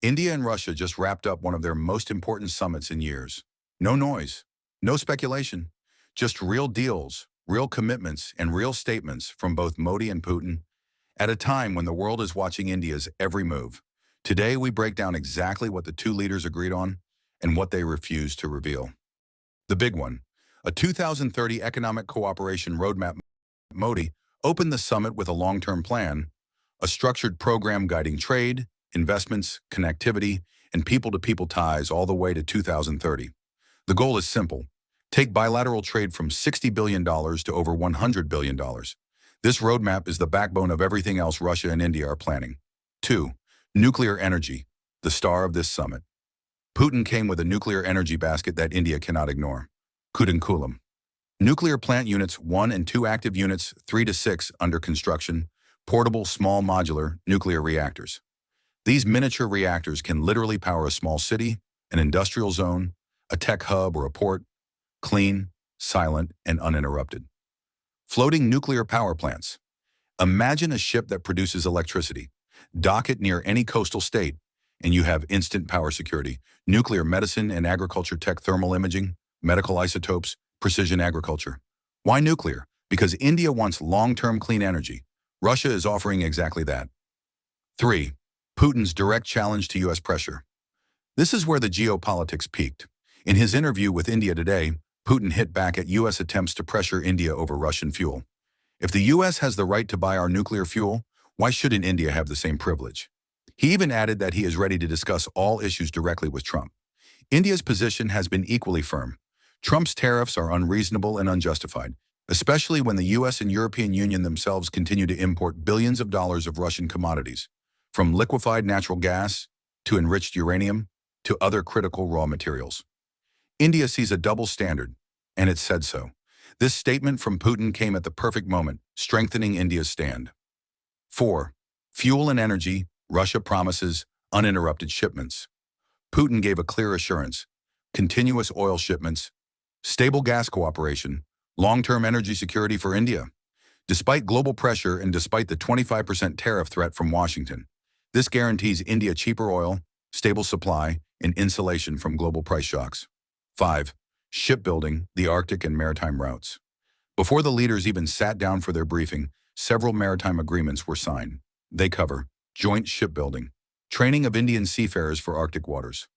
India and Russia just wrapped up one of their most important summits in years. No noise, no speculation, just real deals, real commitments, and real statements from both Modi and Putin at a time when the world is watching India's every move. Today, we break down exactly what the two leaders agreed on and what they refused to reveal. The big one, a 2030 economic cooperation roadmap. Modi opened the summit with a long-term plan, a structured program guiding trade, investments, connectivity, and people-to-people ties all the way to 2030. The goal is simple. Take bilateral trade from $60 billion to over $100 billion. This roadmap is the backbone of everything else Russia and India are planning. 2. Nuclear energy, the star of this summit. Putin came with a nuclear energy basket that India cannot ignore. Kudankulam. Nuclear plant units 1 and 2 active units 3 to 6 under construction, portable small modular nuclear reactors. These miniature reactors can literally power a small city, an industrial zone, a tech hub or a port, clean, silent, and uninterrupted. Floating nuclear power plants. Imagine a ship that produces electricity. Dock it near any coastal state, and you have instant power security, nuclear medicine and agriculture tech, thermal imaging, medical isotopes, precision agriculture. Why nuclear? Because India wants long-term clean energy. Russia is offering exactly that. 3. Putin's direct challenge to U.S. pressure. This is where the geopolitics peaked. In his interview with India Today, Putin hit back at U.S. attempts to pressure India over Russian fuel. If the U.S. has the right to buy our nuclear fuel, why shouldn't India have the same privilege? He even added that he is ready to discuss all issues directly with Trump. India's position has been equally firm. Trump's tariffs are unreasonable and unjustified, especially when the U.S. and European Union themselves continue to import billions of dollars of Russian commodities, from liquefied natural gas to enriched uranium to other critical raw materials. India sees a double standard, and it said so. This statement from Putin came at the perfect moment, strengthening India's stand. 4. Fuel and energy, Russia promises uninterrupted shipments. Putin gave a clear assurance: continuous oil shipments, stable gas cooperation, long-term energy security for India. Despite global pressure and despite the 25% tariff threat from Washington, this guarantees India cheaper oil, stable supply, and insulation from global price shocks. 5. Shipbuilding, the Arctic and maritime routes. Before the leaders even sat down for their briefing, several maritime agreements were signed. They cover joint shipbuilding, training of Indian seafarers for Arctic waters,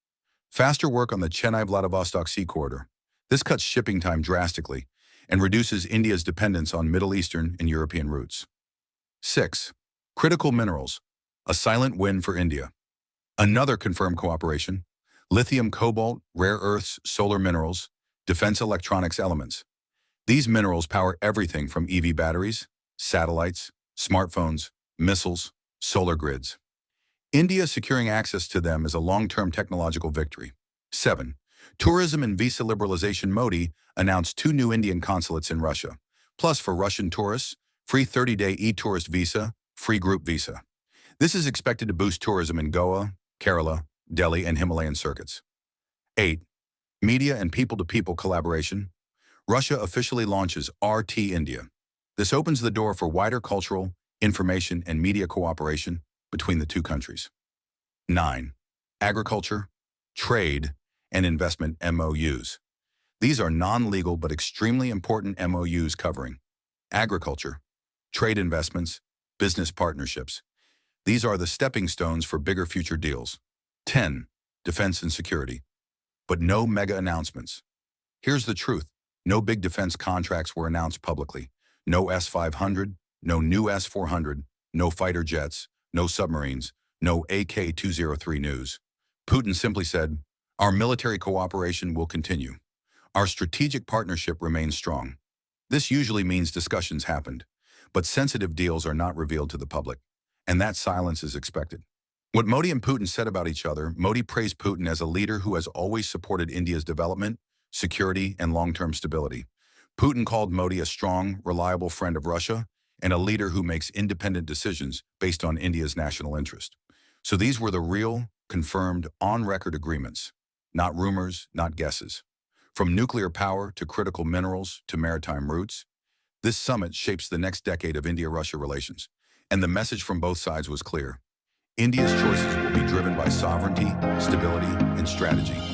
faster work on the Chennai-Vladivostok Sea Corridor. This cuts shipping time drastically and reduces India's dependence on Middle Eastern and European routes. 6. Critical minerals, a silent win for India. Another confirmed cooperation: lithium, cobalt, rare earths, solar minerals, defense electronics elements. These minerals power everything from EV batteries, satellites, smartphones, missiles, solar grids. India securing access to them is a long-term technological victory. 7. Tourism and visa liberalization. Modi announced 2 new Indian consulates in Russia. Plus, for Russian tourists, free 30-day e-tourist visa, free group visa. This is expected to boost tourism in Goa, Kerala, Delhi, and Himalayan circuits. 8. Media and people-to-people collaboration. Russia officially launches RT India. This opens the door for wider cultural, information, and media cooperation between the two countries. 9. Agriculture, trade, and investment MoUs. These are non-legal but extremely important MoUs covering agriculture, trade investments, business partnerships. These are the stepping stones for bigger future deals. 10. Defense and security. But no mega announcements. Here's the truth. No big defense contracts were announced publicly. No S-500, no new S-400, no fighter jets, no submarines, no AK-203 news. Putin simply said, "Our military cooperation will continue. Our strategic partnership remains strong." This usually means discussions happened, but sensitive deals are not revealed to the public, and that silence is expected. What Modi and Putin said about each other: Modi praised Putin as a leader who has always supported India's development, security, and long-term stability. Putin called Modi a strong, reliable friend of Russia and a leader who makes independent decisions based on India's national interest. So these were the real, confirmed, on-record agreements, not rumors, not guesses. From nuclear power to critical minerals to maritime routes, this summit shapes the next decade of India-Russia relations. And the message from both sides was clear: India's choices will be driven by sovereignty, stability, and strategy.